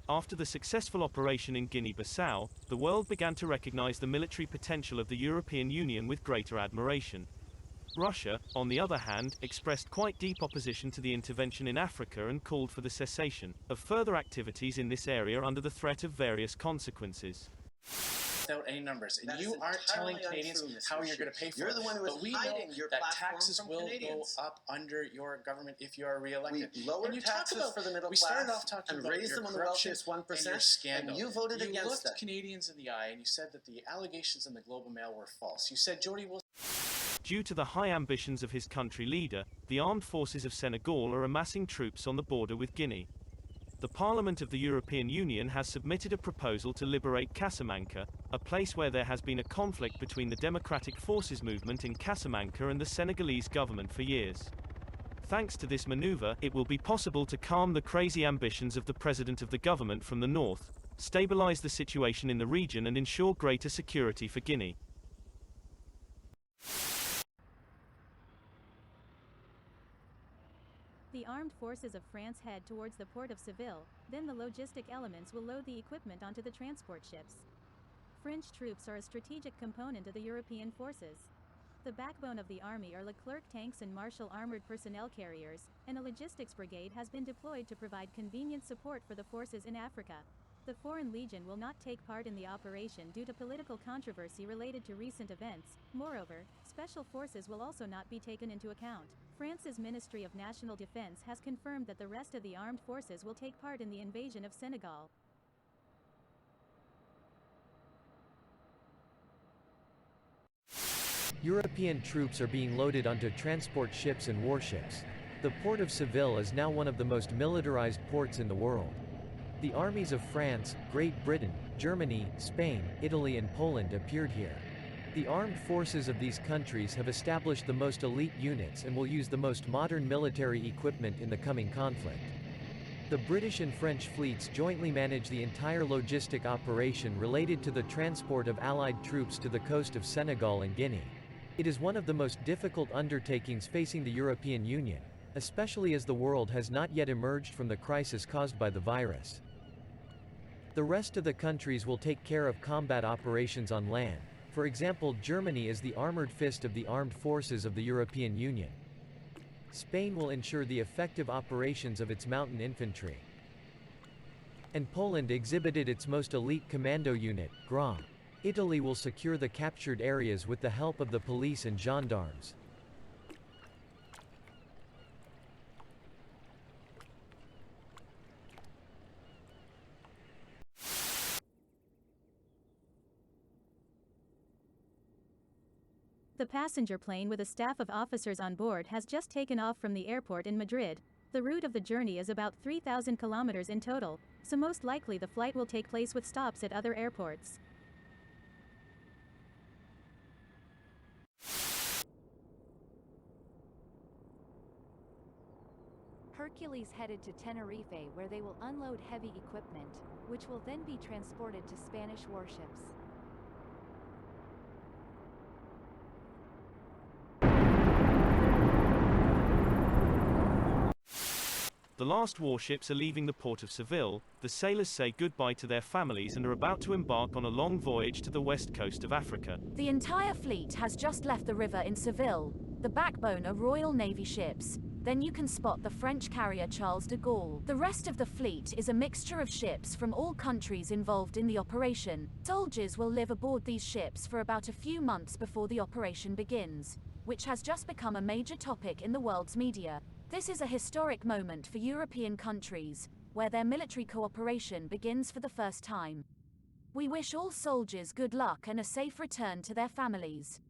After the successful operation in Guinea-Bissau, the world began to recognize the military potential of the European Union with greater admiration. Russia, on the other hand, expressed quite deep opposition to the intervention in Africa and called for the cessation of further activities in this area under the threat of various consequences. Without any numbers, and you aren't telling Canadians how you're going to pay for it. You're the one who is hiding your that platform taxes from will Canadians. go up under your government if you are re-elected. We lowered taxes for the middle we started class off talking and about raised your them on the corruption wealthiest 1%, and your scandal. and you voted against You looked that. Canadians in the eye and you said that the allegations in the Globe and Mail were false. You said Jody will. Due to the high ambitions of his country leader, the armed forces of Senegal are amassing troops on the border with Guinea. The Parliament of the European Union has submitted a proposal to liberate Casamanca, a place where there has been a conflict between the Democratic Forces movement in Casamanca and the Senegalese government for years. Thanks to this maneuver, it will be possible to calm the crazy ambitions of the president of the government from the north, stabilize the situation in the region and ensure greater security for Guinea. The armed forces of France head towards the port of Seville, then the logistic elements will load the equipment onto the transport ships. French troops are a strategic component of the European forces. The backbone of the army are Leclerc tanks and Marshall armored personnel carriers, and a logistics brigade has been deployed to provide convenient support for the forces in Africa. The Foreign Legion will not take part in the operation due to political controversy related to recent events. Moreover, special forces will also not be taken into account. France's Ministry of National Defense has confirmed that the rest of the armed forces will take part in the invasion of Senegal. European troops are being loaded onto transport ships and warships. The port of Seville is now one of the most militarized ports in the world. The armies of France, Great Britain, Germany, Spain, Italy and Poland appeared here. The armed forces of these countries have established the most elite units and will use the most modern military equipment in the coming conflict. The British and French fleets jointly manage the entire logistic operation related to the transport of Allied troops to the coast of Senegal and Guinea. It is one of the most difficult undertakings facing the European Union, especially as the world has not yet emerged from the crisis caused by the virus. The rest of the countries will take care of combat operations on land. For example, Germany is the armored fist of the armed forces of the European Union. Spain will ensure the effective operations of its mountain infantry. And Poland exhibited its most elite commando unit, GROM. Italy will secure the captured areas with the help of the police and gendarmes. The passenger plane with a staff of officers on board has just taken off from the airport in Madrid. The route of the journey is about 3,000 kilometers in total, so most likely the flight will take place with stops at other airports. Hercules headed to Tenerife where they will unload heavy equipment, which will then be transported to Spanish warships. The last warships are leaving the port of Seville. The sailors say goodbye to their families and are about to embark on a long voyage to the west coast of Africa. The entire fleet has just left the river in Seville, the backbone of Royal Navy ships. Then you can spot the French carrier Charles de Gaulle. The rest of the fleet is a mixture of ships from all countries involved in the operation. Soldiers will live aboard these ships for about a few months before the operation begins, which has just become a major topic in the world's media. This is a historic moment for European countries, where their military cooperation begins for the first time. We wish all soldiers good luck and a safe return to their families.